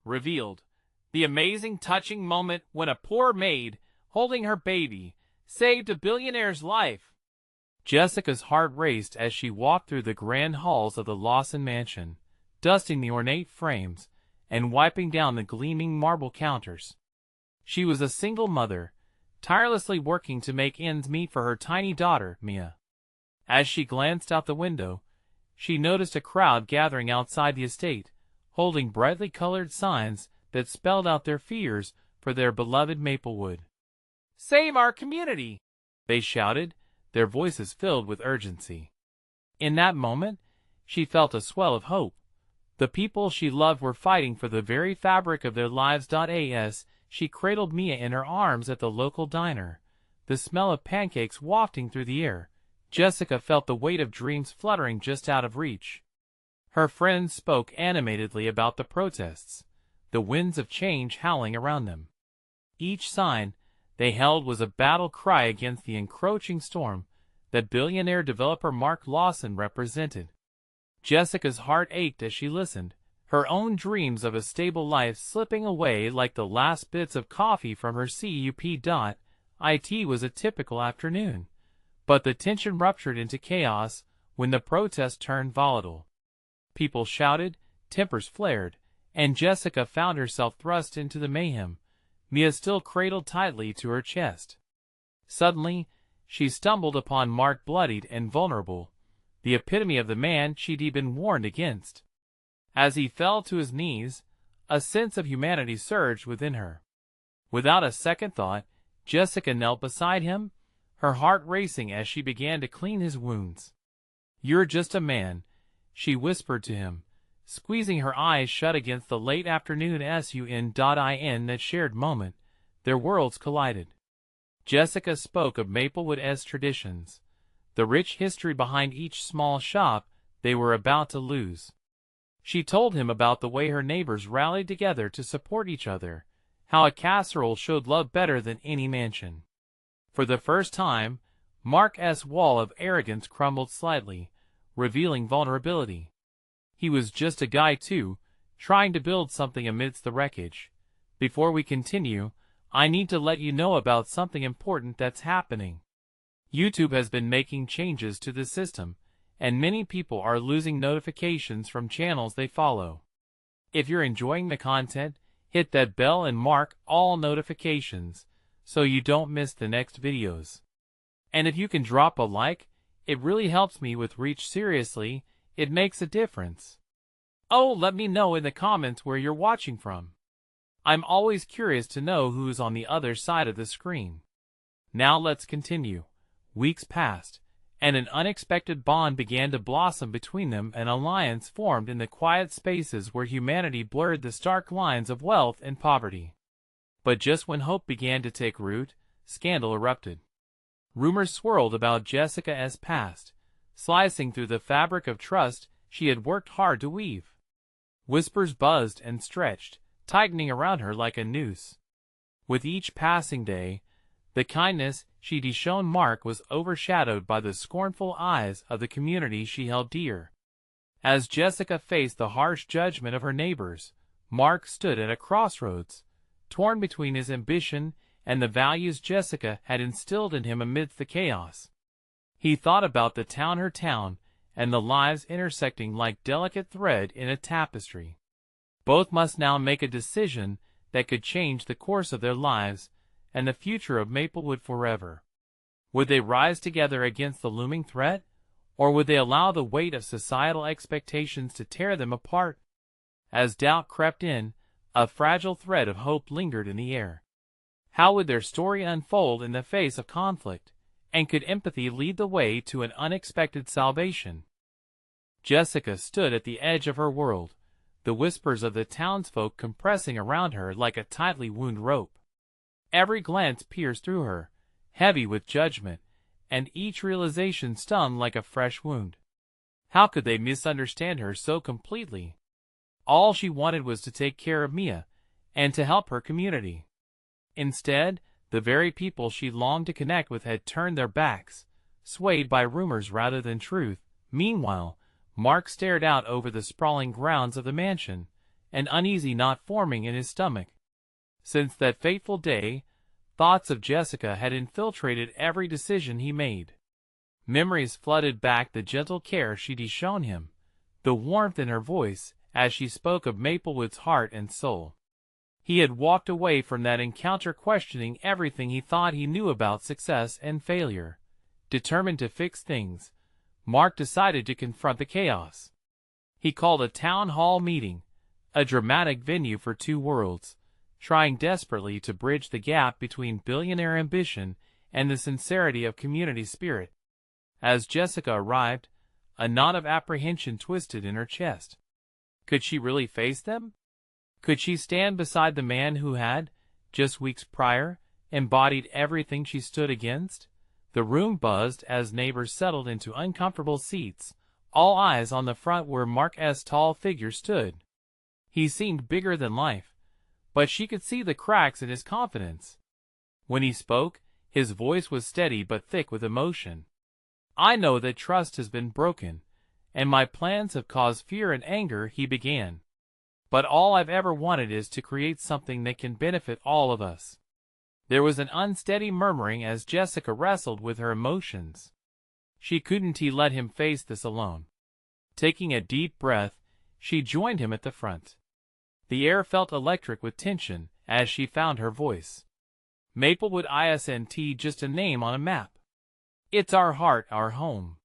revealed. The amazing, touching moment when a poor maid, holding her baby, saved a billionaire's life. Jessica's heart raced as she walked through the grand halls of the Lawson mansion, dusting the ornate frames and wiping down the gleaming marble counters. She was a single mother, tirelessly working to make ends meet for her tiny daughter, Mia. As she glanced out the window, she noticed a crowd gathering outside the estate, holding brightly colored signs that spelled out their fears for their beloved Maplewood. "Save our community!" they shouted, their voices filled with urgency. In that moment, she felt a swell of hope. The people she loved were fighting for the very fabric of their lives. As she cradled Mia in her arms at the local diner, the smell of pancakes wafting through the air, Jessica felt the weight of dreams fluttering just out of reach. Her friends spoke animatedly about the protests, the winds of change howling around them. Each sign they held was a battle cry against the encroaching storm that billionaire developer Mark Lawson represented. Jessica's heart ached as she listened, her own dreams of a stable life slipping away like the last bits of coffee from her cup. It was a typical afternoon, but the tension ruptured into chaos when the protest turned volatile. People shouted, tempers flared, and Jessica found herself thrust into the mayhem, Mia still cradled tightly to her chest. Suddenly, she stumbled upon Mark, bloodied and vulnerable, the epitome of the man she'd been warned against. As he fell to his knees, a sense of humanity surged within her. Without a second thought, Jessica knelt beside him, her heart racing as she began to clean his wounds. "You're just a man," she whispered to him, squeezing her eyes shut against the late afternoon sun. In that shared moment, their worlds collided. Jessica spoke of Maplewood's traditions, the rich history behind each small shop they were about to lose. She told him about the way her neighbors rallied together to support each other, how a casserole showed love better than any mansion. For the first time, Mark's wall of arrogance crumbled slightly, revealing vulnerability. He was just a guy too, trying to build something amidst the wreckage. "Before we continue, I need to let you know about something important that's happening. YouTube has been making changes to the system, and many people are losing notifications from channels they follow. If you're enjoying the content, hit that bell and mark all notifications so you don't miss the next videos. And if you can drop a like, it really helps me with reach. Seriously, it makes a difference. Oh, let me know in the comments where you're watching from. I'm always curious to know who's on the other side of the screen." Now let's continue. Weeks passed, and an unexpected bond began to blossom between them. An alliance formed in the quiet spaces where humanity blurred the stark lines of wealth and poverty. But just when hope began to take root, scandal erupted. Rumors swirled about Jessica's past, slicing through the fabric of trust she had worked hard to weave. Whispers buzzed and stretched, tightening around her like a noose. With each passing day, the kindness she'd shown Mark was overshadowed by the scornful eyes of the community she held dear. As Jessica faced the harsh judgment of her neighbors, Mark stood at a crossroads, torn between his ambition and the values Jessica had instilled in him amidst the chaos. He thought about her town, and the lives intersecting like delicate thread in a tapestry. Both must now make a decision that could change the course of their lives and the future of Maplewood forever. Would they rise together against the looming threat, or would they allow the weight of societal expectations to tear them apart? As doubt crept in, a fragile thread of hope lingered in the air. How would their story unfold in the face of conflict, and could empathy lead the way to an unexpected salvation? Jessica stood at the edge of her world, the whispers of the townsfolk compressing around her like a tightly wound rope. Every glance pierced through her, heavy with judgment, and each realization stung like a fresh wound. How could they misunderstand her so completely? All she wanted was to take care of Mia, and to help her community. Instead, the very people she longed to connect with had turned their backs, swayed by rumors rather than truth. Meanwhile, Mark stared out over the sprawling grounds of the mansion, an uneasy knot forming in his stomach. Since that fateful day, thoughts of Jessica had infiltrated every decision he made. Memories flooded back the gentle care she'd shown him, the warmth in her voice as she spoke of Maplewood's heart and soul. He had walked away from that encounter questioning everything he thought he knew about success and failure. Determined to fix things, Mark decided to confront the chaos. He called a town hall meeting, a dramatic venue for two worlds, trying desperately to bridge the gap between billionaire ambition and the sincerity of community spirit. As Jessica arrived, a knot of apprehension twisted in her chest. Could she really face them? Could she stand beside the man who had, just weeks prior, embodied everything she stood against? The room buzzed as neighbors settled into uncomfortable seats, all eyes on the front where Mark's tall figure stood. He seemed bigger than life, but she could see the cracks in his confidence. When he spoke, his voice was steady but thick with emotion. "I know that trust has been broken, and my plans have caused fear and anger," he began. "But all I've ever wanted is to create something that can benefit all of us." There was an unsteady murmuring as Jessica wrestled with her emotions. She couldn't let him face this alone. Taking a deep breath, she joined him at the front. The air felt electric with tension as she found her voice. "Maplewood isn't just a name on a map. It's our heart, our home."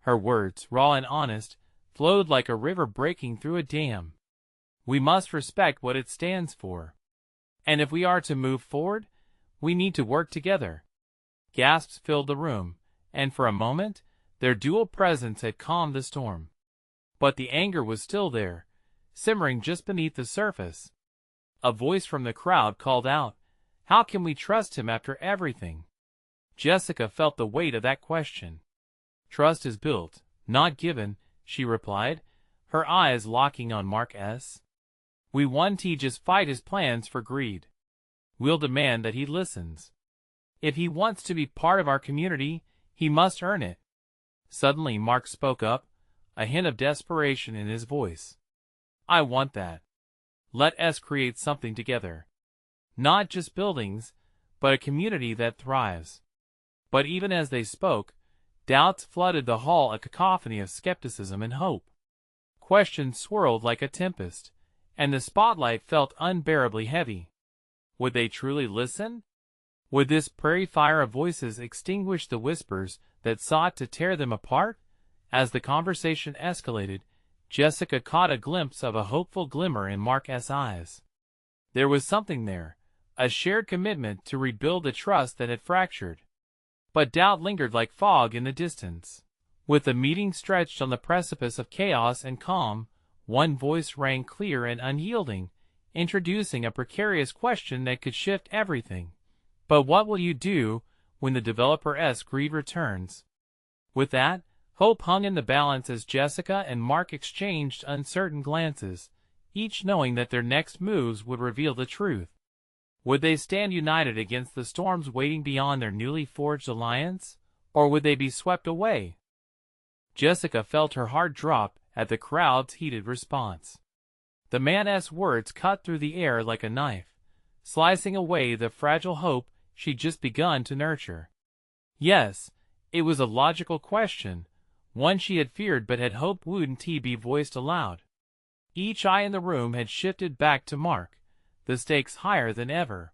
Her words, raw and honest, flowed like a river breaking through a dam. "We must respect what it stands for. And if we are to move forward, we need to work together." Gasps filled the room, and for a moment, their dual presence had calmed the storm. But the anger was still there, simmering just beneath the surface. A voice from the crowd called out, "How can we trust him after everything?" Jessica felt the weight of that question. "Trust is built, not given," she replied, her eyes locking on Mark's. "We won't just fight his plans for greed. We'll demand that he listens. If he wants to be part of our community, he must earn it." Suddenly Mark spoke up, a hint of desperation in his voice. "I want that. Let us create something together. Not just buildings, but a community that thrives." But even as they spoke, doubts flooded the hall, a cacophony of skepticism and hope. Questions swirled like a tempest, and the spotlight felt unbearably heavy. Would they truly listen? Would this prairie fire of voices extinguish the whispers that sought to tear them apart? As the conversation escalated, Jessica caught a glimpse of a hopeful glimmer in Mark's eyes. There was something there, a shared commitment to rebuild the trust that had fractured. But doubt lingered like fog in the distance. With the meeting stretched on the precipice of chaos and calm, one voice rang clear and unyielding, introducing a precarious question that could shift everything. "But what will you do when the developer's greed returns?" With that, hope hung in the balance as Jessica and Mark exchanged uncertain glances, each knowing that their next moves would reveal the truth. Would they stand united against the storms waiting beyond their newly forged alliance, or would they be swept away? Jessica felt her heart drop at the crowd's heated response. The man's words cut through the air like a knife, slicing away the fragile hope she'd just begun to nurture. Yes, it was a logical question, one she had feared but had hoped wouldn't be voiced aloud. Each eye in the room had shifted back to Mark, the stakes higher than ever.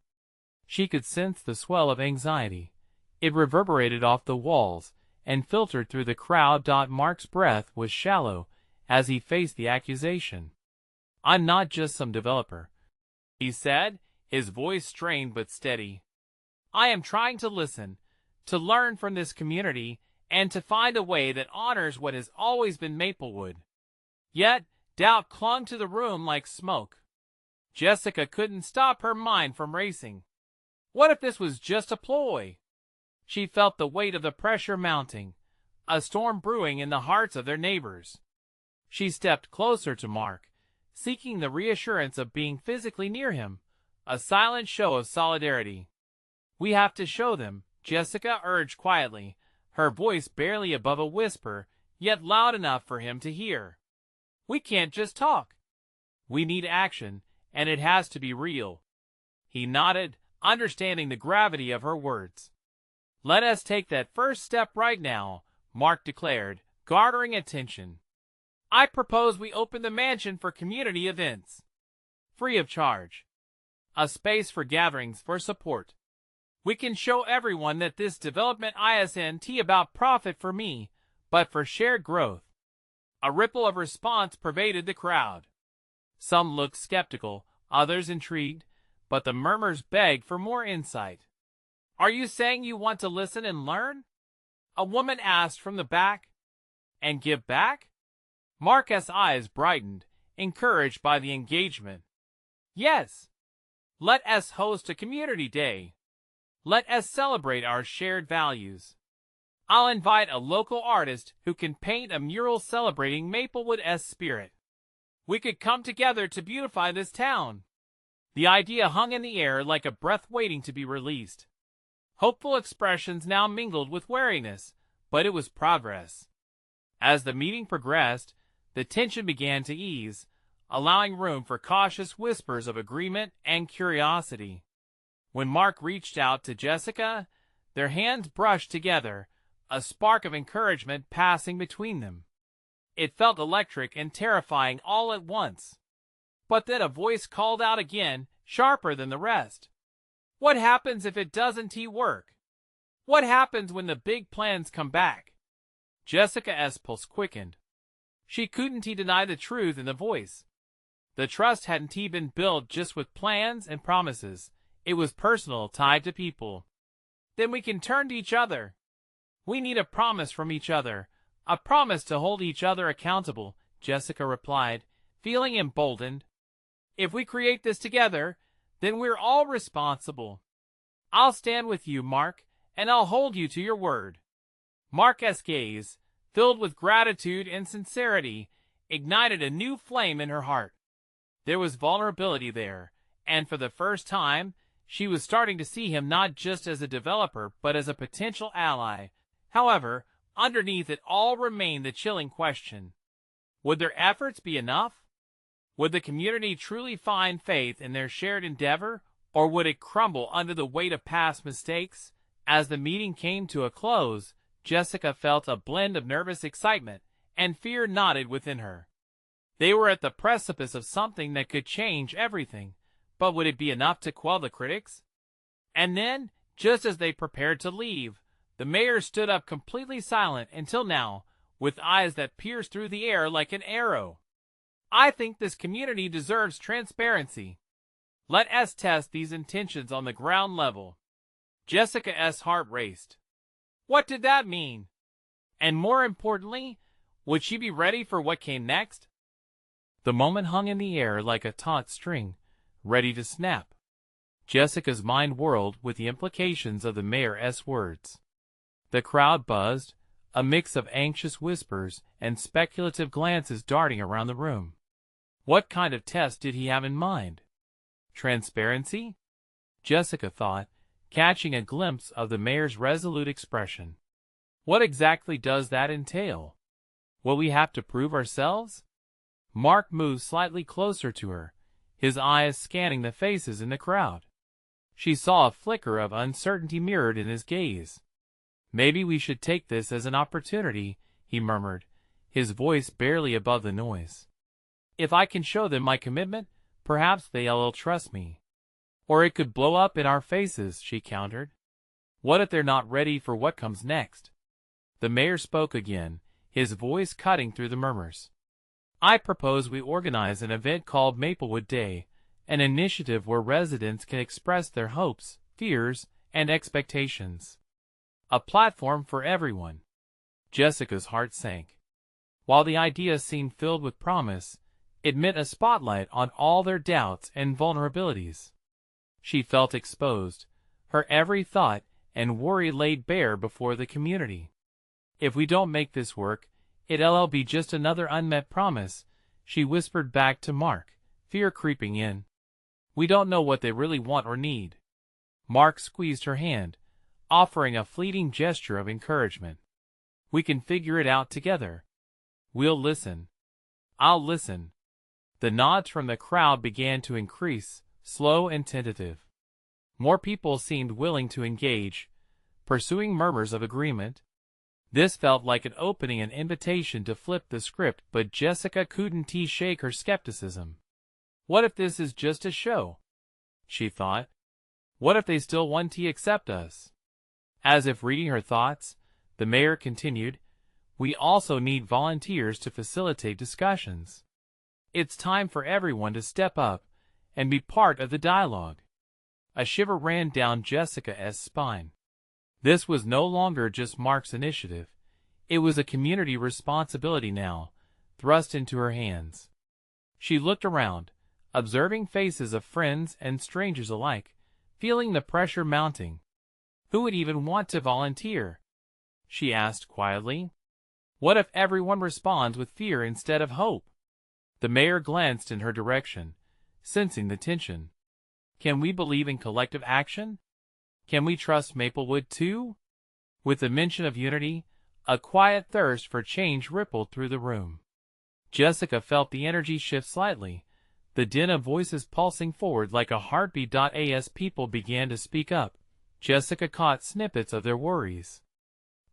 She could sense the swell of anxiety. It reverberated off the walls and filtered through the crowd. Mark's breath was shallow as he faced the accusation. "I'm not just some developer," he said, his voice strained but steady. "I am trying to listen, to learn from this community, and to find a way that honors what has always been Maplewood." Yet, doubt clung to the room like smoke. Jessica couldn't stop her mind from racing. What if this was just a ploy? She felt the weight of the pressure mounting, a storm brewing in the hearts of their neighbors. She stepped closer to Mark, seeking the reassurance of being physically near him, a silent show of solidarity. "We have to show them," Jessica urged quietly, her voice barely above a whisper, yet loud enough for him to hear. "We can't just talk. We need action, and it has to be real. He nodded, understanding the gravity of her words. Let us take that first step right now, Mark declared, garnering attention. I propose we open the mansion for community events. Free of charge. A space for gatherings for support. We can show everyone that this development isn't about profit for me, but for shared growth. A ripple of response pervaded the crowd. Some looked skeptical, others intrigued, but the murmurs begged for more insight. Are you saying you want to listen and learn? A woman asked from the back. And give back? Mark's eyes brightened, encouraged by the engagement. Yes. Let us host a community day. Let us celebrate our shared values. I'll invite a local artist who can paint a mural celebrating Maplewood's spirit. We could come together to beautify this town. The idea hung in the air like a breath waiting to be released. Hopeful expressions now mingled with wariness, but it was progress. As the meeting progressed, the tension began to ease, allowing room for cautious whispers of agreement and curiosity. When Mark reached out to Jessica, their hands brushed together, a spark of encouragement passing between them. It felt electric and terrifying all at once. But then a voice called out again, sharper than the rest. What happens if it doesn't work? What happens when the big plans come back? Jessica's pulse quickened. She couldn't deny the truth in the voice. The trust hadn't been built just with plans and promises. It was personal, tied to people. Then we can turn to each other. We need a promise from each other, a promise to hold each other accountable, Jessica replied, feeling emboldened. If we create this together, then we're all responsible. I'll stand with you, Mark, and I'll hold you to your word. Mark's gaze, filled with gratitude and sincerity, ignited a new flame in her heart. There was vulnerability there, and for the first time, she was starting to see him not just as a developer but as a potential ally. However, underneath it all remained the chilling question. Would their efforts be enough? Would the community truly find faith in their shared endeavor, or would it crumble under the weight of past mistakes? As the meeting came to a close, Jessica felt a blend of nervous excitement and fear knotted within her. They were at the precipice of something that could change everything, but would it be enough to quell the critics? And then, just as they prepared to leave, the mayor stood up completely silent until now, with eyes that pierced through the air like an arrow. I think this community deserves transparency. Let us test these intentions on the ground level. Jessica's heart raced. What did that mean? And more importantly, would she be ready for what came next? The moment hung in the air like a taut string, ready to snap. Jessica's mind whirled with the implications of the mayor's words. The crowd buzzed, a mix of anxious whispers and speculative glances darting around the room. What kind of test did he have in mind? Transparency? Jessica thought, catching a glimpse of the mayor's resolute expression. What exactly does that entail? Will we have to prove ourselves? Mark moved slightly closer to her, his eyes scanning the faces in the crowd. She saw a flicker of uncertainty mirrored in his gaze. Maybe we should take this as an opportunity, he murmured, his voice barely above the noise. If I can show them my commitment, perhaps they'll trust me. Or it could blow up in our faces, she countered. What if they're not ready for what comes next? The mayor spoke again, his voice cutting through the murmurs. I propose we organize an event called Maplewood Day, an initiative where residents can express their hopes, fears, and expectations. A platform for everyone. Jessica's heart sank. While the idea seemed filled with promise, it meant a spotlight on all their doubts and vulnerabilities. She felt exposed, her every thought and worry laid bare before the community. If we don't make this work, it'll be just another unmet promise, she whispered back to Mark, fear creeping in. We don't know what they really want or need. Mark squeezed her hand, offering a fleeting gesture of encouragement. We can figure it out together. We'll listen. I'll listen. The nods from the crowd began to increase, slow and tentative. More people seemed willing to engage, pursuing murmurs of agreement. This felt like an opening, an invitation to flip the script, but Jessica couldn't shake her skepticism. What if this is just a show? She thought. What if they still want to accept us? As if reading her thoughts, the mayor continued, we also need volunteers to facilitate discussions. It's time for everyone to step up and be part of the dialogue. A shiver ran down Jessica's spine. This was no longer just Mark's initiative. It was a community responsibility now, thrust into her hands. She looked around, observing faces of friends and strangers alike, feeling the pressure mounting. Who would even want to volunteer? She asked quietly. What if everyone responds with fear instead of hope? The mayor glanced in her direction, sensing the tension. Can we believe in collective action? Can we trust Maplewood too? With the mention of unity, a quiet thirst for change rippled through the room. Jessica felt the energy shift slightly, the din of voices pulsing forward like a heartbeat. As people began to speak up, Jessica caught snippets of their worries.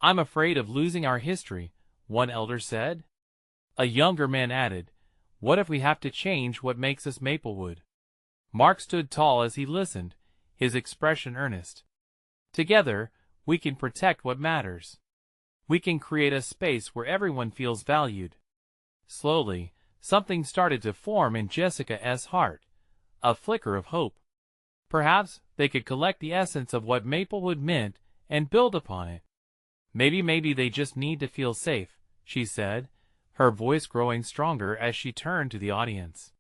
I'm afraid of losing our history, one elder said. A younger man added, what if we have to change what makes us Maplewood? Mark stood tall as he listened, his expression earnest. Together, we can protect what matters. We can create a space where everyone feels valued. Slowly, something started to form in Jessica's heart, a flicker of hope. Perhaps they could collect the essence of what Maplewood meant and build upon it. Maybe they just need to feel safe, she said, her voice growing stronger as she turned to the audience.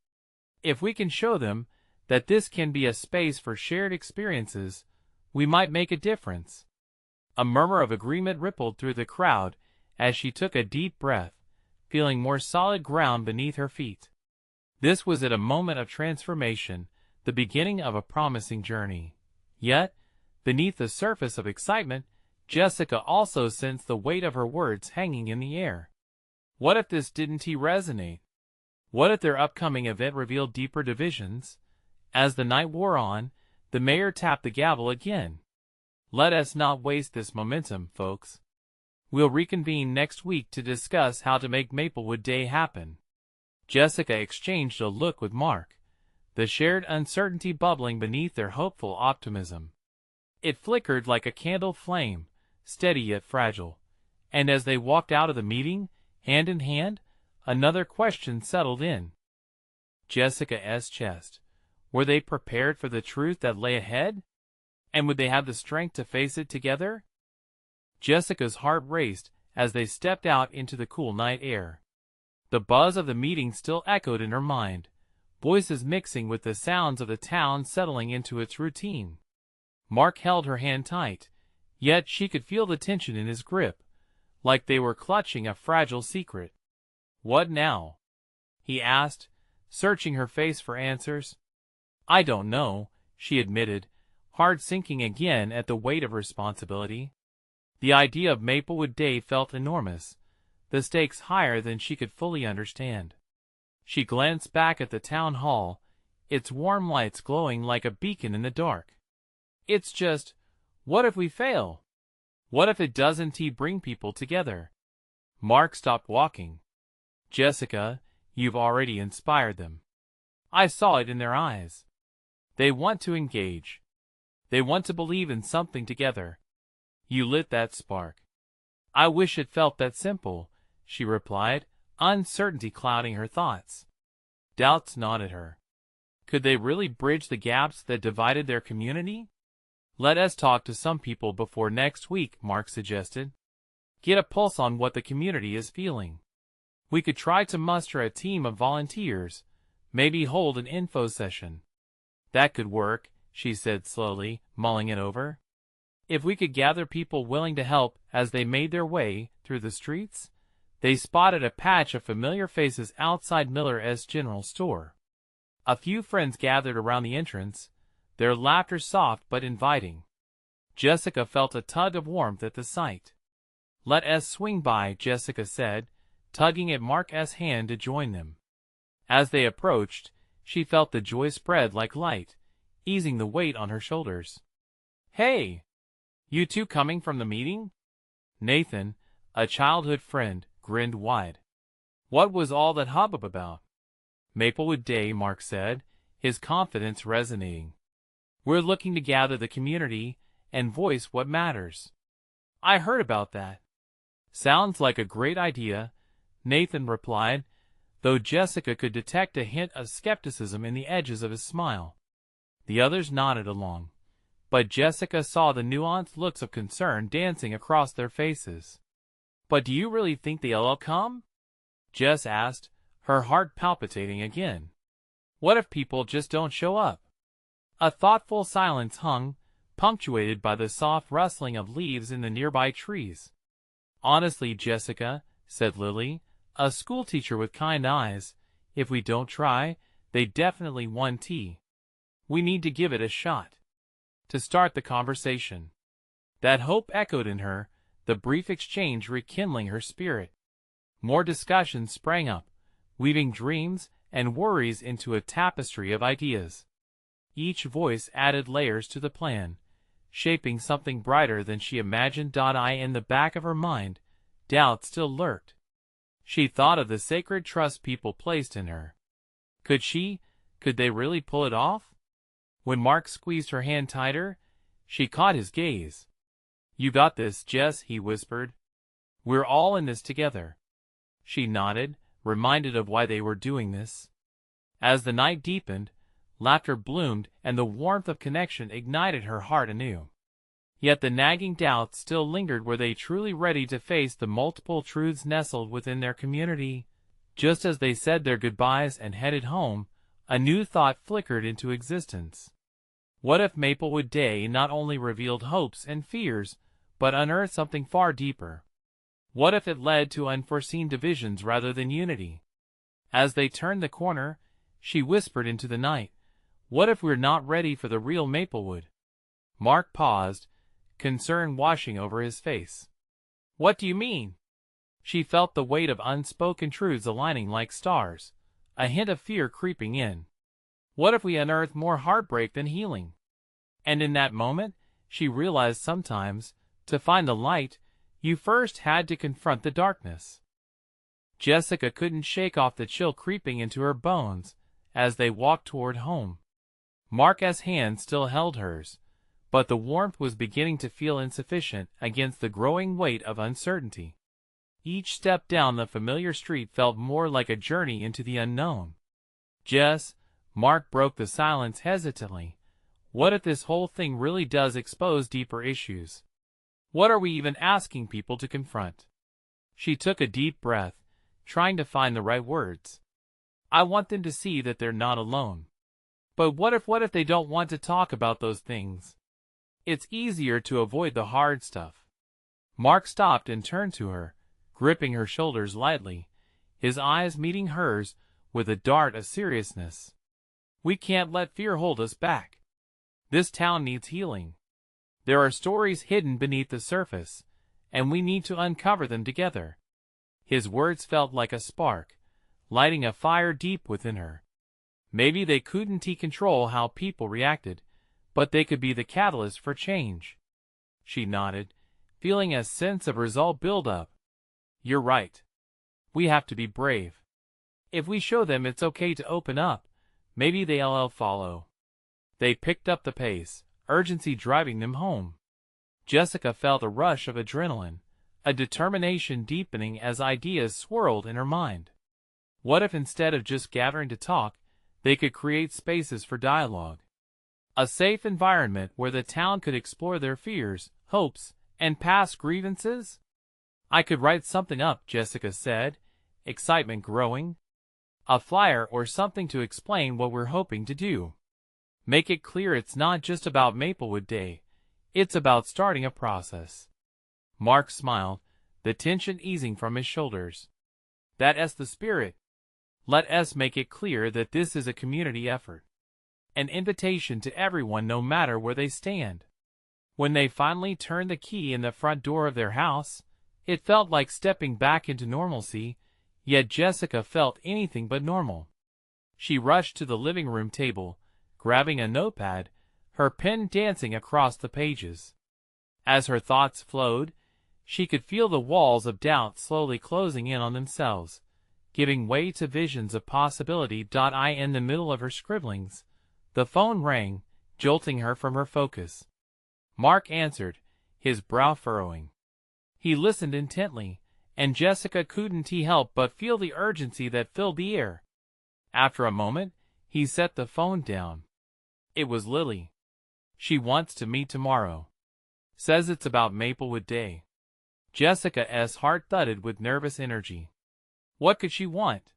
If we can show them that this can be a space for shared experiences, we might make a difference. A murmur of agreement rippled through the crowd as she took a deep breath, feeling more solid ground beneath her feet. This was at a moment of transformation, the beginning of a promising journey. Yet, beneath the surface of excitement, Jessica also sensed the weight of her words hanging in the air. What if this didn't resonate? What if their upcoming event revealed deeper divisions? As the night wore on, the mayor tapped the gavel again. Let us not waste this momentum, folks. We'll reconvene next week to discuss how to make Maplewood Day happen. Jessica exchanged a look with Mark, the shared uncertainty bubbling beneath their hopeful optimism. It flickered like a candle flame, steady yet fragile. And as they walked out of the meeting, hand in hand, another question settled in Jessica's chest. Were they prepared for the truth that lay ahead? And would they have the strength to face it together? Jessica's heart raced as they stepped out into the cool night air. The buzz of the meeting still echoed in her mind, voices mixing with the sounds of the town settling into its routine. Mark held her hand tight, yet she could feel the tension in his grip, like they were clutching a fragile secret. What now? He asked, searching her face for answers. I don't know, she admitted, heart sinking again at the weight of responsibility. The idea of Maplewood Day felt enormous, the stakes higher than she could fully understand. She glanced back at the town hall, its warm lights glowing like a beacon in the dark. It's just, what if we fail? What if it doesn't bring people together? Mark stopped walking. Jessica, you've already inspired them. I saw it in their eyes. They want to engage. They want to believe in something together. You lit that spark. I wish it felt that simple, she replied, uncertainty clouding her thoughts. Doubts gnawed at her. Could they really bridge the gaps that divided their community? Let us talk to some people before next week, Mark suggested. Get a pulse on what the community is feeling. We could try to muster a team of volunteers, maybe hold an info session. That could work, she said slowly, mulling it over. If we could gather people willing to help as they made their way through the streets. They spotted a patch of familiar faces outside Miller's general store. A few friends gathered around the entrance, their laughter soft but inviting. Jessica felt a tug of warmth at the sight. Let us swing by, Jessica said, tugging at Mark's hand to join them. As they approached, she felt the joy spread like light, easing the weight on her shoulders. "Hey! You two coming from the meeting?" Nathan, a childhood friend, grinned wide. "What was all that hubbub about?" "Maplewood Day," Mark said, his confidence resonating. "We're looking to gather the community and voice what matters." "I heard about that." "Sounds like a great idea," Nathan replied, though Jessica could detect a hint of skepticism in the edges of his smile. The others nodded along, but Jessica saw the nuanced looks of concern dancing across their faces. "But do you really think they'll come?" Jess asked, her heart palpitating again. "What if people just don't show up?" A thoughtful silence hung, punctuated by the soft rustling of leaves in the nearby trees. "Honestly, Jessica," said Lily, a schoolteacher with kind eyes, "if we don't try, they definitely won't. We need to give it a shot." To start the conversation. That hope echoed in her, the brief exchange rekindling her spirit. More discussions sprang up, weaving dreams and worries into a tapestry of ideas. Each voice added layers to the plan, shaping something brighter than she imagined. In the back of her mind, doubt still lurked. She thought of the sacred trust people placed in her. Could they really pull it off? When Mark squeezed her hand tighter, she caught his gaze. "You got this, Jess," he whispered. "We're all in this together." She nodded, reminded of why they were doing this. As the night deepened, laughter bloomed and the warmth of connection ignited her heart anew. Yet the nagging doubts still lingered. Were they truly ready to face the multiple truths nestled within their community? Just as they said their goodbyes and headed home, a new thought flickered into existence. What if Maplewood Day not only revealed hopes and fears, but unearthed something far deeper? What if it led to unforeseen divisions rather than unity? As they turned the corner, she whispered into the night, "What if we're not ready for the real Maplewood?" Mark paused, concern washing over his face. "What do you mean?" She felt the weight of unspoken truths aligning like stars, a hint of fear creeping in. What if we unearth more heartbreak than healing? And in that moment, she realized sometimes, to find the light, you first had to confront the darkness. Jessica couldn't shake off the chill creeping into her bones as they walked toward home. Mark's hand still held hers, but the warmth was beginning to feel insufficient against the growing weight of uncertainty. Each step down the familiar street felt more like a journey into the unknown. "Jess," Mark broke the silence hesitantly, "what if this whole thing really does expose deeper issues? What are we even asking people to confront?" She took a deep breath, trying to find the right words. "I want them to see that they're not alone." "But what if they don't want to talk about those things? It's easier to avoid the hard stuff." Mark stopped and turned to her, gripping her shoulders lightly, his eyes meeting hers with a dart of seriousness. "We can't let fear hold us back. This town needs healing. There are stories hidden beneath the surface, and we need to uncover them together." His words felt like a spark, lighting a fire deep within her. Maybe they couldn't control how people reacted, but they could be the catalyst for change. She nodded, feeling a sense of resolve build up. "You're right. We have to be brave. If we show them it's okay to open up, maybe they'll follow." They picked up the pace, urgency driving them home. Jessica felt a rush of adrenaline, a determination deepening as ideas swirled in her mind. What if instead of just gathering to talk, they could create spaces for dialogue? A safe environment where the town could explore their fears, hopes, and past grievances? "I could write something up," Jessica said, excitement growing. "A flyer or something to explain what we're hoping to do. Make it clear it's not just about Maplewood Day, it's about starting a process." Mark smiled, the tension easing from his shoulders. "That's the spirit. Let us make it clear that this is a community effort. An invitation to everyone no matter where they stand." When they finally turned the key in the front door of their house, it felt like stepping back into normalcy, yet Jessica felt anything but normal. She rushed to the living room table, grabbing a notepad, her pen dancing across the pages. As her thoughts flowed, she could feel the walls of doubt slowly closing in on themselves, giving way to visions of possibility. In the middle of her scribblings, the phone rang, jolting her from her focus. Mark answered, his brow furrowing. He listened intently, and Jessica couldn't help but feel the urgency that filled the air. After a moment, he set the phone down. It was Lily. She wants to meet tomorrow. Says it's about Maplewood Day. Jessica's heart thudded with nervous energy. What could she want?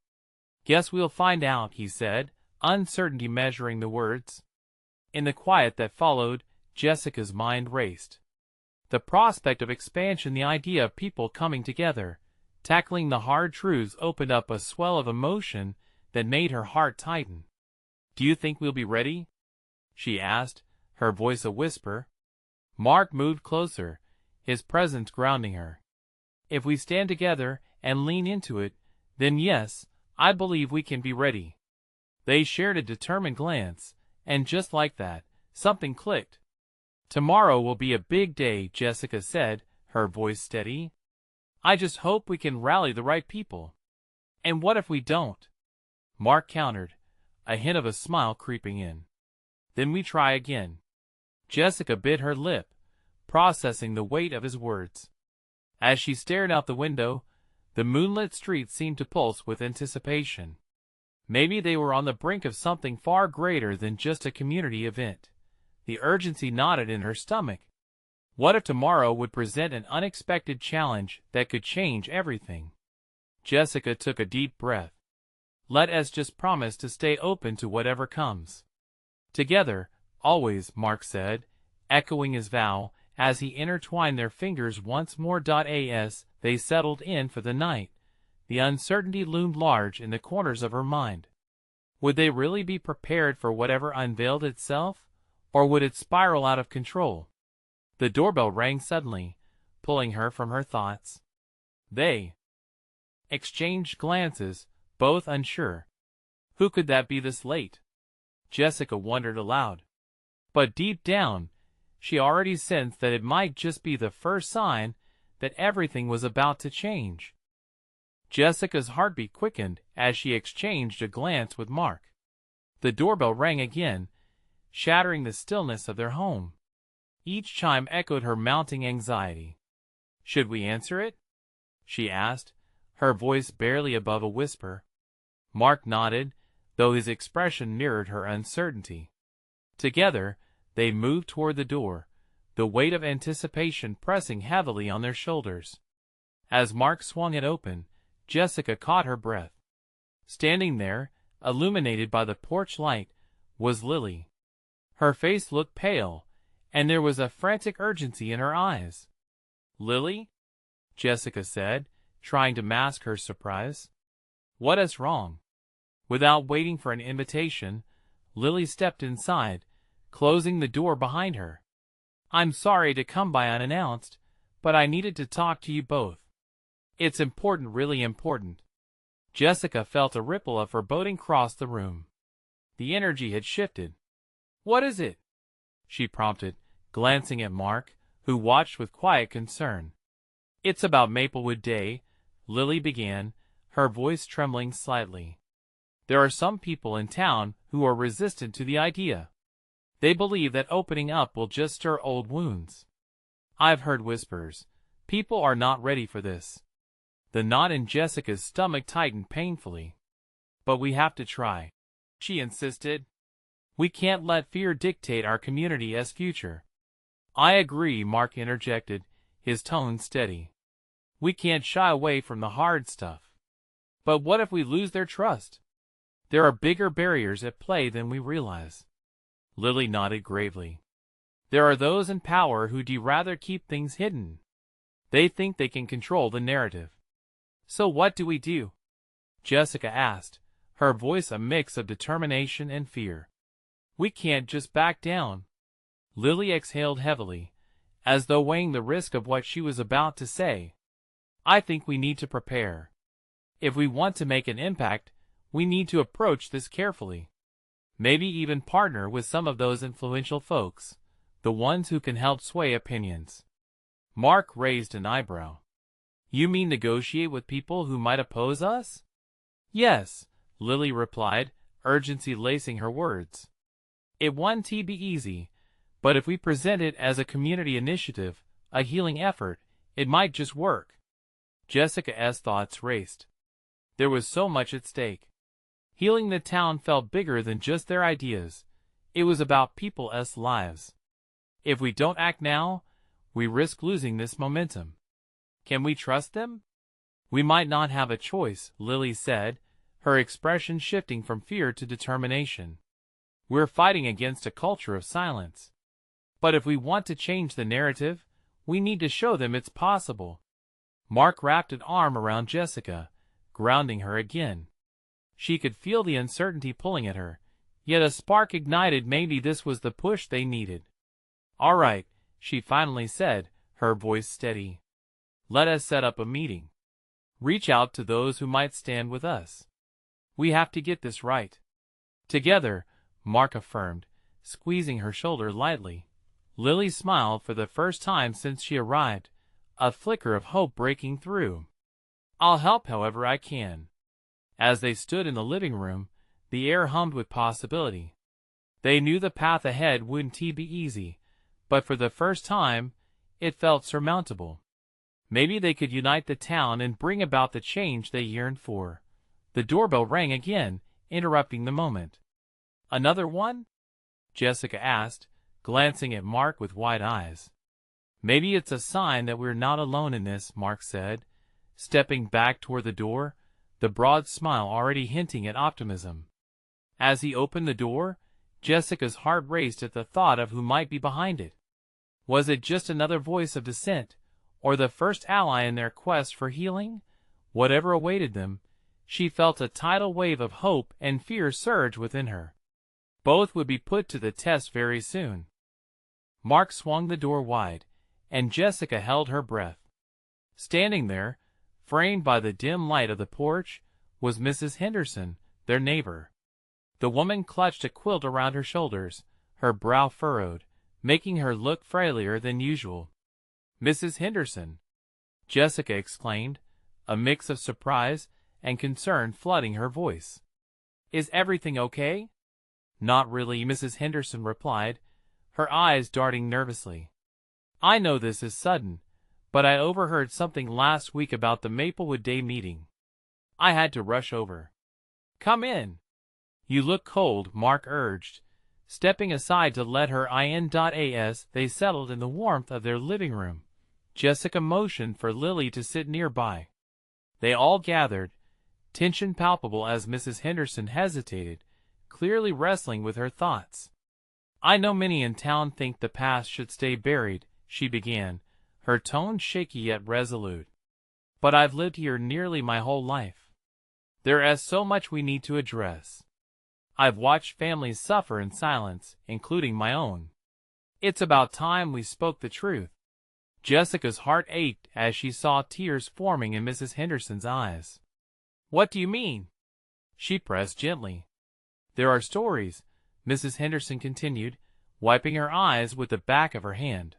Guess we'll find out, he said, uncertainty measuring the words. In the quiet that followed, Jessica's mind raced. The prospect of expansion, the idea of people coming together, tackling the hard truths opened up a swell of emotion that made her heart tighten. Do you think we'll be ready? She asked, her voice a whisper. Mark moved closer, his presence grounding her. If we stand together and lean into it, then yes, I believe we can be ready. They shared a determined glance, and just like that, something clicked. Tomorrow will be a big day, Jessica said, her voice steady. I just hope we can rally the right people. And what if we don't? Mark countered, a hint of a smile creeping in. Then we try again. Jessica bit her lip, processing the weight of his words. As she stared out the window, the moonlit street seemed to pulse with anticipation. Maybe they were on the brink of something far greater than just a community event. The urgency knotted in her stomach. What if tomorrow would present an unexpected challenge that could change everything? Jessica took a deep breath. Let us just promise to stay open to whatever comes. Together, always, Mark said, echoing his vow, as he intertwined their fingers once more. As they settled in for the night, the uncertainty loomed large in the corners of her mind. Would they really be prepared for whatever unveiled itself, or would it spiral out of control? The doorbell rang suddenly, pulling her from her thoughts. They exchanged glances, both unsure. Who could that be this late? Jessica wondered aloud. But deep down, she already sensed that it might just be the first sign that everything was about to change. Jessica's heartbeat quickened as she exchanged a glance with Mark. The doorbell rang again, shattering the stillness of their home. Each chime echoed her mounting anxiety. Should we answer it? She asked, her voice barely above a whisper. Mark nodded, though his expression mirrored her uncertainty. Together, they moved toward the door, the weight of anticipation pressing heavily on their shoulders. As Mark swung it open, Jessica caught her breath. Standing there, illuminated by the porch light, was Lily. Her face looked pale, and there was a frantic urgency in her eyes. Lily? Jessica said, trying to mask her surprise. What is wrong? Without waiting for an invitation, Lily stepped inside, closing the door behind her. I'm sorry to come by unannounced, but I needed to talk to you both. It's important, really important. Jessica felt a ripple of foreboding cross the room. The energy had shifted. What is it? She prompted, glancing at Mark, who watched with quiet concern. It's about Maplewood Day, Lily began, her voice trembling slightly. There are some people in town who are resistant to the idea. They believe that opening up will just stir old wounds. I've heard whispers. People are not ready for this. The knot in Jessica's stomach tightened painfully. But we have to try, she insisted. We can't let fear dictate our community's future. I agree, Mark interjected, his tone steady. We can't shy away from the hard stuff. But what if we lose their trust? There are bigger barriers at play than we realize. Lily nodded gravely. There are those in power who'd rather keep things hidden. They think they can control the narrative. So what do we do? Jessica asked, her voice a mix of determination and fear. We can't just back down. Lily exhaled heavily, as though weighing the risk of what she was about to say. I think we need to prepare. If we want to make an impact, we need to approach this carefully. Maybe even partner with some of those influential folks, the ones who can help sway opinions. Mark raised an eyebrow. You mean negotiate with people who might oppose us? Yes, Lily replied, urgency lacing her words. It won't be easy, but if we present it as a community initiative, a healing effort, it might just work. Jessica's thoughts raced. There was so much at stake. Healing the town felt bigger than just their ideas. It was about people's lives. If we don't act now, we risk losing this momentum. Can we trust them? We might not have a choice, Lily said, her expression shifting from fear to determination. We're fighting against a culture of silence. But if we want to change the narrative, we need to show them it's possible. Mark wrapped an arm around Jessica, grounding her again. She could feel the uncertainty pulling at her, yet a spark ignited. Maybe this was the push they needed. All right, she finally said, her voice steady. Let us set up a meeting. Reach out to those who might stand with us. We have to get this right. Together, Mark affirmed, squeezing her shoulder lightly. Lily smiled for the first time since she arrived, a flicker of hope breaking through. I'll help however I can. As they stood in the living room, the air hummed with possibility. They knew the path ahead wouldn't be easy, but for the first time, it felt surmountable. Maybe they could unite the town and bring about the change they yearned for. The doorbell rang again, interrupting the moment. Another one? Jessica asked, glancing at Mark with wide eyes. Maybe it's a sign that we're not alone in this, Mark said, stepping back toward the door, the broad smile already hinting at optimism. As he opened the door, Jessica's heart raced at the thought of who might be behind it. Was it just another voice of dissent, or the first ally in their quest for healing? Whatever awaited them, she felt a tidal wave of hope and fear surge within her. Both would be put to the test very soon. Mark swung the door wide, and Jessica held her breath. Standing there, framed by the dim light of the porch, was Mrs. Henderson, their neighbor. The woman clutched a quilt around her shoulders, her brow furrowed, making her look frailier than usual. Mrs. Henderson, Jessica exclaimed, a mix of surprise and concern flooding her voice. Is everything okay? Not really, Mrs. Henderson replied, her eyes darting nervously. I know this is sudden, but I overheard something last week about the Maplewood Day meeting. I had to rush over. Come in. You look cold, Mark urged, stepping aside to let her in. As they settled in the warmth of their living room, Jessica motioned for Lily to sit nearby. They all gathered, tension palpable as Mrs. Henderson hesitated, clearly wrestling with her thoughts. I know many in town think the past should stay buried, she began, her tone shaky yet resolute. But I've lived here nearly my whole life. There is so much we need to address. I've watched families suffer in silence, including my own. It's about time we spoke the truth. Jessica's heart ached as she saw tears forming in Mrs. Henderson's eyes. What do you mean? She pressed gently. There are stories, Mrs. Henderson continued, wiping her eyes with the back of her hand.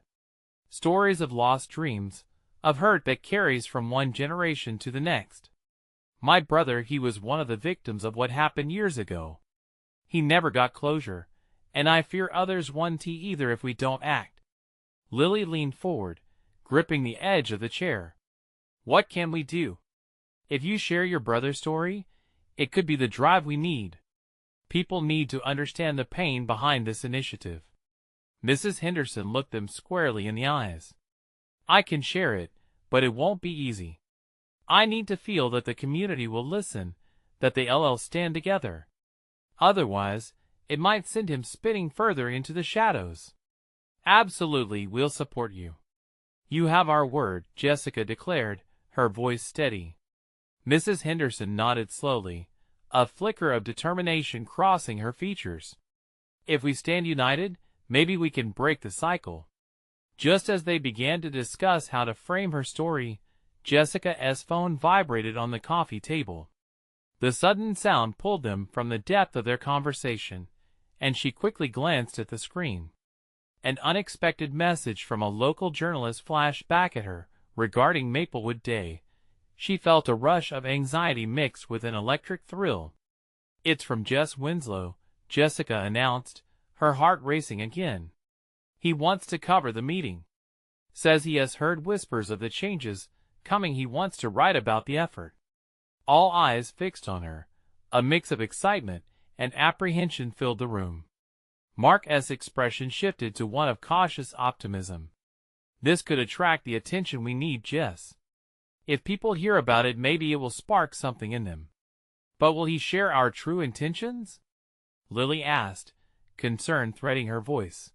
Stories of lost dreams, of hurt that carries from one generation to the next. My brother, he was one of the victims of what happened years ago. He never got closure, and I fear others won't either if we don't act. Lily leaned forward, gripping the edge of the chair. What can we do? If you share your brother's story, it could be the drive we need. People need to understand the pain behind this initiative. Mrs. Henderson looked them squarely in the eyes. I can share it, but it won't be easy. I need to feel that the community will listen, that they'll stand together. Otherwise, it might send him spinning further into the shadows. Absolutely, we'll support you. You have our word, Jessica declared, her voice steady. Mrs. Henderson nodded slowly, a flicker of determination crossing her features. If we stand united, maybe we can break the cycle. Just as they began to discuss how to frame her story, Jessica's phone vibrated on the coffee table. The sudden sound pulled them from the depth of their conversation, and she quickly glanced at the screen. An unexpected message from a local journalist flashed back at her regarding Maplewood Day. She felt a rush of anxiety mixed with an electric thrill. "It's from Jess Winslow," Jessica announced, her heart racing again. "He wants to cover the meeting. Says he has heard whispers of the changes coming. He wants to write about the effort." All eyes fixed on her. A mix of excitement and apprehension filled the room. Mark's expression shifted to one of cautious optimism. "This could attract the attention we need, Jess. If people hear about it, maybe it will spark something in them." "But will he share our true intentions?" Lily asked, concern threading her voice.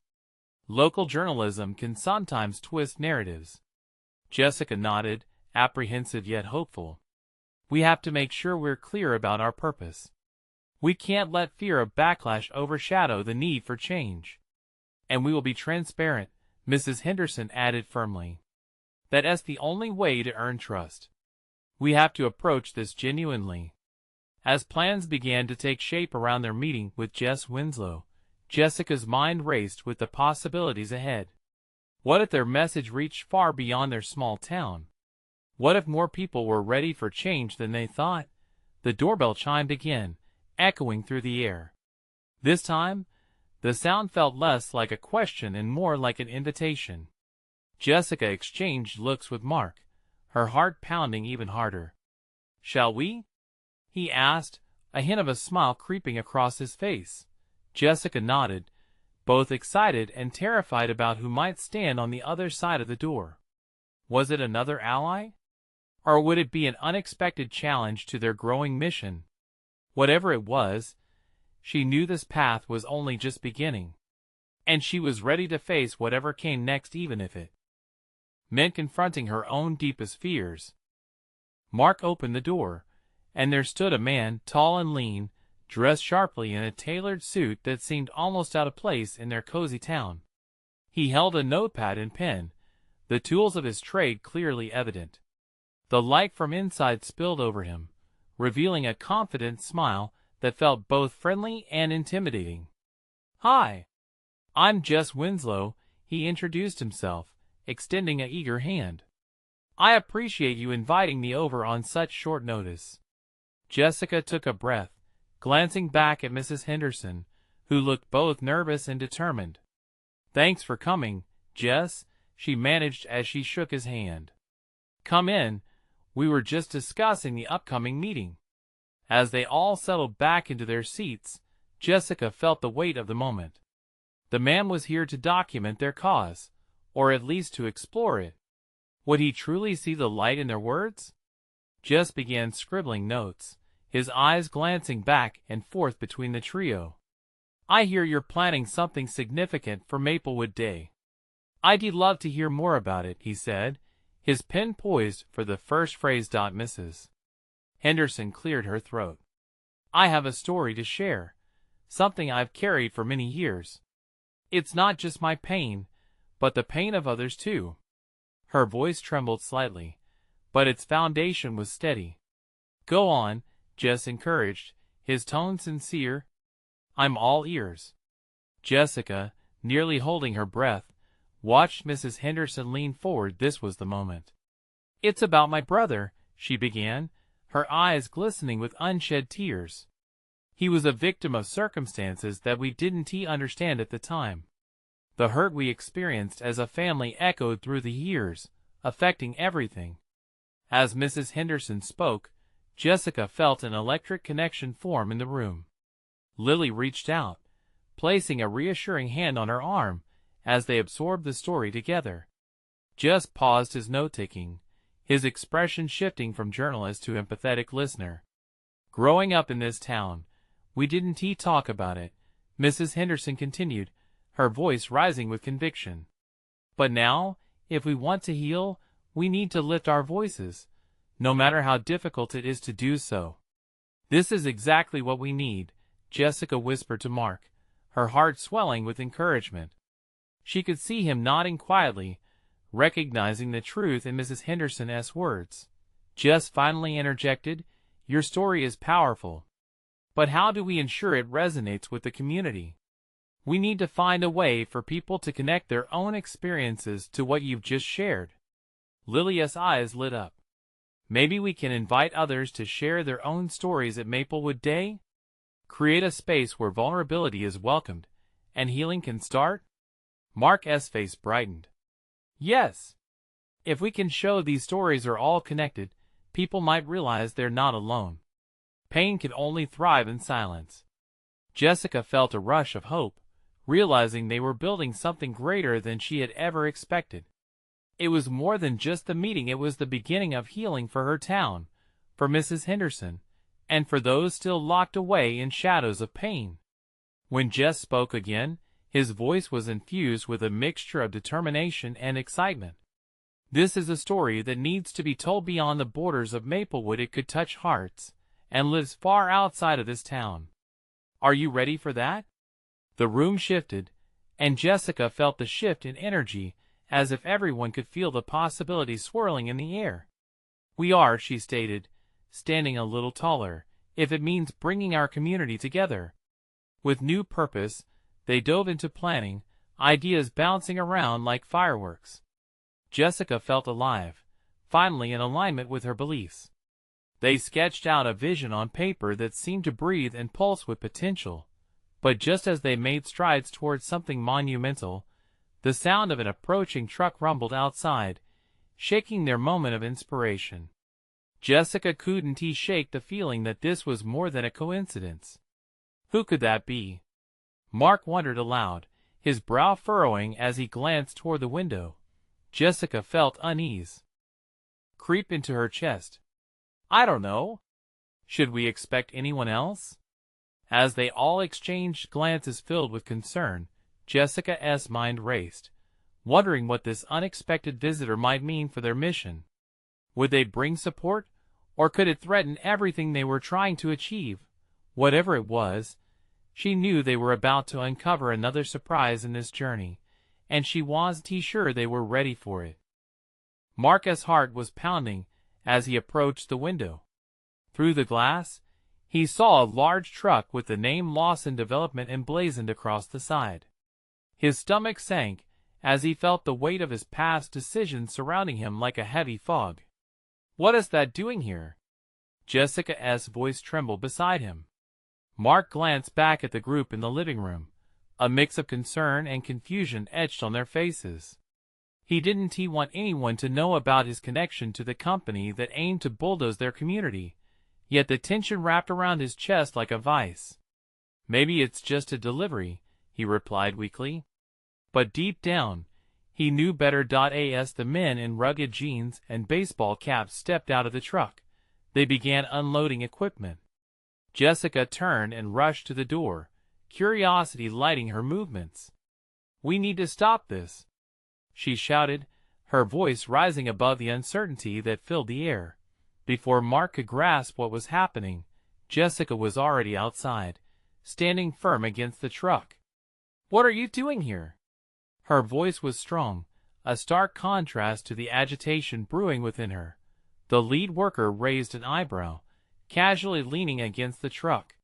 "Local journalism can sometimes twist narratives." Jessica nodded, apprehensive yet hopeful. "We have to make sure we're clear about our purpose. We can't let fear of backlash overshadow the need for change. And we will be transparent," Mrs. Henderson added firmly. "That's the only way to earn trust. We have to approach this genuinely." As plans began to take shape around their meeting with Jess Winslow, Jessica's mind raced with the possibilities ahead. What if their message reached far beyond their small town? What if more people were ready for change than they thought? The doorbell chimed again, echoing through the air. This time, the sound felt less like a question and more like an invitation. Jessica exchanged looks with Mark, her heart pounding even harder. "Shall we?" he asked, a hint of a smile creeping across his face. Jessica nodded, both excited and terrified about who might stand on the other side of the door. Was it another ally? Or would it be an unexpected challenge to their growing mission? Whatever it was, she knew this path was only just beginning. And she was ready to face whatever came next, even if it meant confronting her own deepest fears. Mark opened the door, and there stood a man, tall and lean, dressed sharply in a tailored suit that seemed almost out of place in their cozy town. He held a notepad and pen, the tools of his trade clearly evident. The light from inside spilled over him, revealing a confident smile that felt both friendly and intimidating. "Hi, I'm Jess Winslow," he introduced himself, extending an eager hand. "I appreciate you inviting me over on such short notice." Jessica took a breath, glancing back at Mrs. Henderson, who looked both nervous and determined. "Thanks for coming, Jess," she managed as she shook his hand. "Come in. We were just discussing the upcoming meeting." As they all settled back into their seats, Jessica felt the weight of the moment. The man was here to document their cause, or at least to explore it. Would he truly see the light in their words? Jess began scribbling notes, his eyes glancing back and forth between the trio. "I hear you're planning something significant for Maplewood Day. I'd love to hear more about it," he said, his pen poised for the first phrase. Mrs. Henderson cleared her throat. "I have a story to share, something I've carried for many years. It's not just my pain, but the pain of others too." Her voice trembled slightly, but its foundation was steady. "Go on," Jess encouraged, his tone sincere. "I'm all ears." Jessica, nearly holding her breath, watched Mrs. Henderson lean forward. This was the moment. "It's about my brother," she began, her eyes glistening with unshed tears. "He was a victim of circumstances that we didn't understand at the time. The hurt we experienced as a family echoed through the years, affecting everything." As Mrs. Henderson spoke, Jessica felt an electric connection form in the room. Lily reached out, placing a reassuring hand on her arm as they absorbed the story together. Jess paused his note-taking, his expression shifting from journalist to empathetic listener. "Growing up in this town, we didn't talk about it," Mrs. Henderson continued, her voice rising with conviction. "But now, if we want to heal, we need to lift our voices, no matter how difficult it is to do so." "This is exactly what we need," Jessica whispered to Mark, her heart swelling with encouragement. She could see him nodding quietly, recognizing the truth in Mrs. Henderson's words. Jess finally interjected, Your story is powerful. But how do we ensure it resonates with the community? We need to find a way for people to connect their own experiences to what you've just shared. Lilia's eyes lit up. Maybe we can invite others to share their own stories at Maplewood Day? Create a space where vulnerability is welcomed and healing can start? Mark's face brightened. Yes. If we can show these stories are all connected, people might realize they're not alone. Pain can only thrive in silence. Jessica felt a rush of hope, realizing they were building something greater than she had ever expected. It was more than just the meeting, it was the beginning of healing for her town, for Mrs. Henderson, and for those still locked away in shadows of pain. When Jess spoke again, his voice was infused with a mixture of determination and excitement. This is a story that needs to be told beyond the borders of Maplewood. It could touch hearts, and lives far outside of this town. Are you ready for that? The room shifted, and Jessica felt the shift in energy, as if everyone could feel the possibilities swirling in the air. We are, she stated, standing a little taller, if it means bringing our community together. With new purpose, they dove into planning, ideas bouncing around like fireworks. Jessica felt alive, finally in alignment with her beliefs. They sketched out a vision on paper that seemed to breathe and pulse with potential, but just as they made strides towards something monumental, the sound of an approaching truck rumbled outside, shaking their moment of inspiration. Jessica couldn't shake the feeling that this was more than a coincidence. Who could that be? Mark wondered aloud, his brow furrowing as he glanced toward the window. Jessica felt unease creep into her chest. I don't know. Should we expect anyone else? As they all exchanged glances filled with concern, Jessica's mind raced, wondering what this unexpected visitor might mean for their mission. Would they bring support, or could it threaten everything they were trying to achieve? Whatever it was, she knew they were about to uncover another surprise in this journey, and she wasn't sure they were ready for it. Mark's heart was pounding as he approached the window. Through the glass, he saw a large truck with the name Lawson Development emblazoned across the side. His stomach sank as he felt the weight of his past decisions surrounding him like a heavy fog. What is that doing here? Jessica's voice trembled beside him. Mark glanced back at the group in the living room, a mix of concern and confusion etched on their faces. He didn't want anyone to know about his connection to the company that aimed to bulldoze their community, yet the tension wrapped around his chest like a vice. Maybe it's just a delivery, he replied weakly. But deep down, he knew better. As the men in rugged jeans and baseball caps stepped out of the truck, they began unloading equipment. Jessica turned and rushed to the door, curiosity lighting her movements. We need to stop this, she shouted, her voice rising above the uncertainty that filled the air. Before Mark could grasp what was happening, Jessica was already outside, standing firm against the truck. What are you doing here? Her voice was strong, a stark contrast to the agitation brewing within her. The lead worker raised an eyebrow, casually leaning against the truck.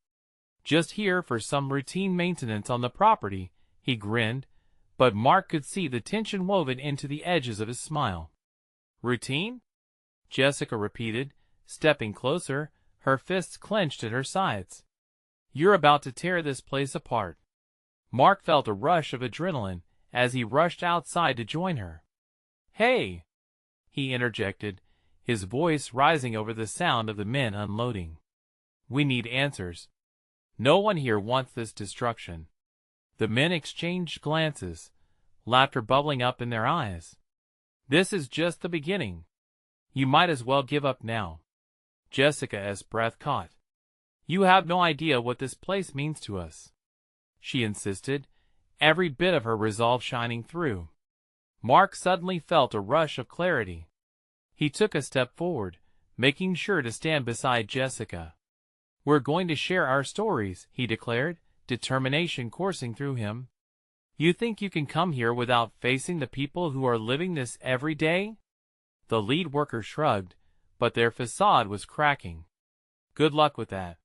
Just here for some routine maintenance on the property, he grinned, but Mark could see the tension woven into the edges of his smile. Routine? Jessica repeated, stepping closer, her fists clenched at her sides. You're about to tear this place apart. Mark felt a rush of adrenaline as he rushed outside to join her. Hey! He interjected, his voice rising over the sound of the men unloading. We need answers. No one here wants this destruction. The men exchanged glances, laughter bubbling up in their eyes. This is just the beginning. You might as well give up now. Jessica's breath caught. You have no idea what this place means to us, she insisted, every bit of her resolve shining through. Mark suddenly felt a rush of clarity. He took a step forward, making sure to stand beside Jessica. We're going to share our stories, he declared, determination coursing through him. You think you can come here without facing the people who are living this every day? The lead worker shrugged, but their facade was cracking. Good luck with that.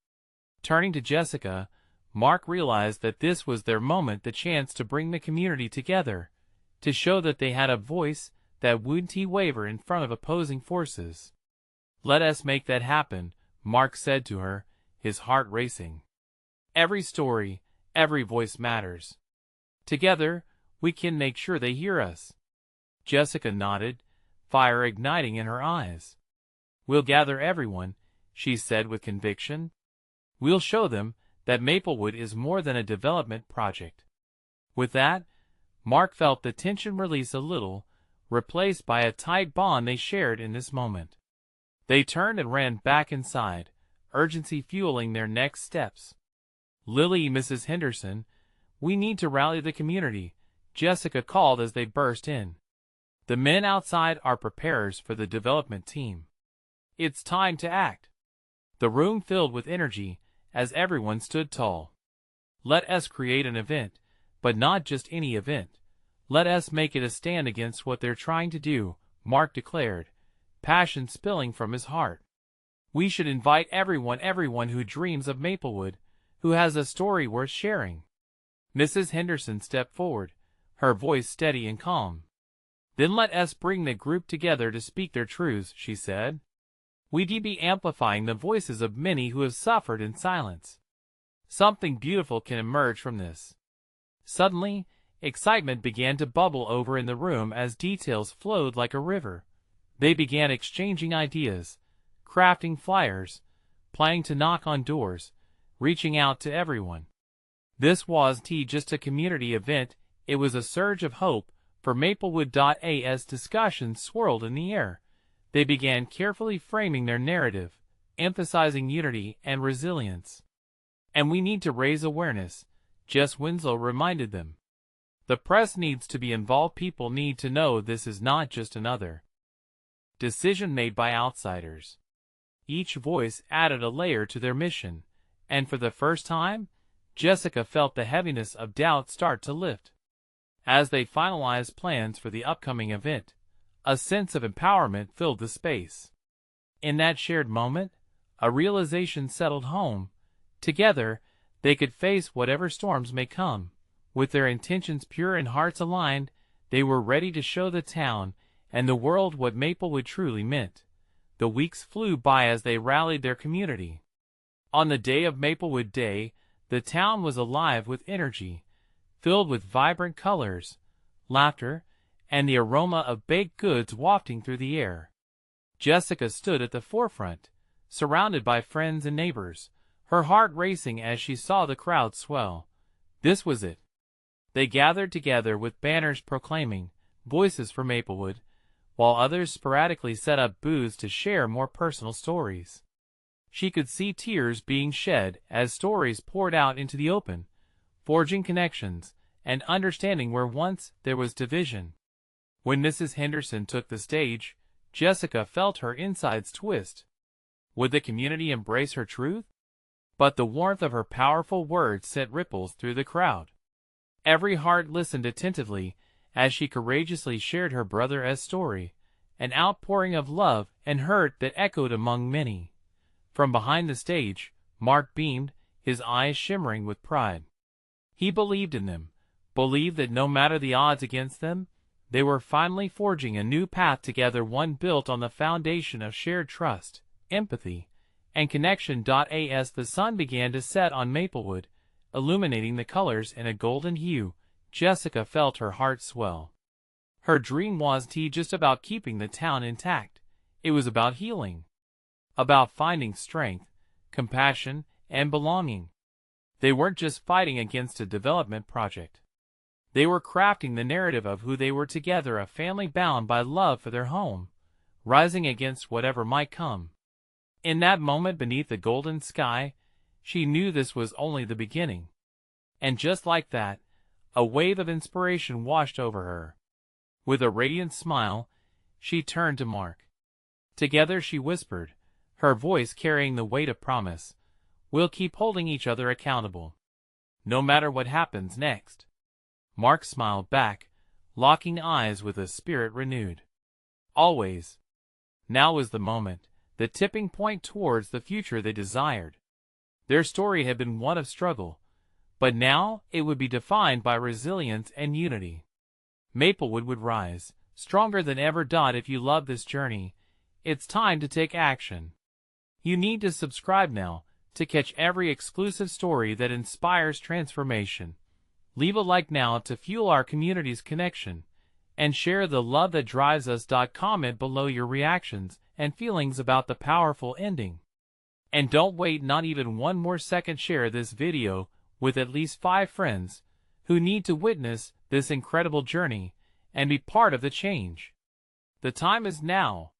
Turning to Jessica, Mark realized that this was their moment, the chance to bring the community together, to show that they had a voice that wouldn't waver in front of opposing forces. Let us make that happen, Mark said to her, his heart racing. Every story, every voice matters. Together, we can make sure they hear us. Jessica nodded, fire igniting in her eyes. We'll gather everyone, she said with conviction. We'll show them that Maplewood is more than a development project. With that, Mark felt the tension release a little, replaced by a tight bond they shared in this moment. They turned and ran back inside, urgency fueling their next steps. Lily, Mrs. Henderson, we need to rally the community, Jessica called as they burst in. The men outside are preparers for the development team. It's time to act. The room filled with energy as everyone stood tall. Let us create an event, but not just any event. Let us make it a stand against what they're trying to do, Mark declared, passion spilling from his heart. We should invite everyone who dreams of Maplewood, who has a story worth sharing. Mrs. Henderson stepped forward, her voice steady and calm. Then let us bring the group together to speak their truths, she said. We'd be amplifying the voices of many who have suffered in silence. Something beautiful can emerge from this. Suddenly, excitement began to bubble over in the room as details flowed like a river. They began exchanging ideas, crafting flyers, planning to knock on doors, reaching out to everyone. This wasn't just a community event, it was a surge of hope for Maplewood. As discussions swirled in the air, they began carefully framing their narrative, emphasizing unity and resilience. And we need to raise awareness, Jess Winslow reminded them. The press needs to be involved. People need to know this is not just another decision made by outsiders. Each voice added a layer to their mission, and for the first time, Jessica felt the heaviness of doubt start to lift. As they finalized plans for the upcoming event, a sense of empowerment filled the space. In that shared moment, a realization settled home. Together, they could face whatever storms may come. With their intentions pure and hearts aligned, they were ready to show the town and the world what Maplewood truly meant. The weeks flew by as they rallied their community. On the day of Maplewood Day, the town was alive with energy, filled with vibrant colors, laughter, and the aroma of baked goods wafting through the air. Jessica stood at the forefront, surrounded by friends and neighbors, her heart racing as she saw the crowd swell. This was it. They gathered together with banners proclaiming, "Voices for Maplewood," while others sporadically set up booths to share more personal stories. She could see tears being shed as stories poured out into the open, forging connections and understanding where once there was division. When Mrs. Henderson took the stage, Jessica felt her insides twist. Would the community embrace her truth? But the warmth of her powerful words sent ripples through the crowd. Every heart listened attentively as she courageously shared her brother's story, an outpouring of love and hurt that echoed among many. From behind the stage, Mark beamed, his eyes shimmering with pride. He believed in them, believed that no matter the odds against them, they were finally forging a new path together, one built on the foundation of shared trust, empathy, and connection. As the sun began to set on Maplewood, illuminating the colors in a golden hue, Jessica felt her heart swell. Her dream wasn't just about keeping the town intact, it was about healing. About finding strength, compassion, and belonging. They weren't just fighting against a development project. They were crafting the narrative of who they were together, a family bound by love for their home, rising against whatever might come. In that moment beneath the golden sky, she knew this was only the beginning. And just like that, a wave of inspiration washed over her. With a radiant smile, she turned to Mark. Together she whispered, her voice carrying the weight of promise, "We'll keep holding each other accountable, no matter what happens next." Mark smiled back, locking eyes with a spirit renewed. Always. Now was the moment. the tipping point towards the future they desired. Their story had been one of struggle, but now it would be defined by resilience and unity. Maplewood would rise, stronger than ever. If you love this journey, it's time to take action. You need to subscribe now to catch every exclusive story that inspires transformation. Leave a like now to fuel our community's connection, and share the love that drives us. Comment below your reactions and feelings about the powerful ending. And don't wait not even one more second. Share this video with at least 5 friends who need to witness this incredible journey and be part of the change. The time is now.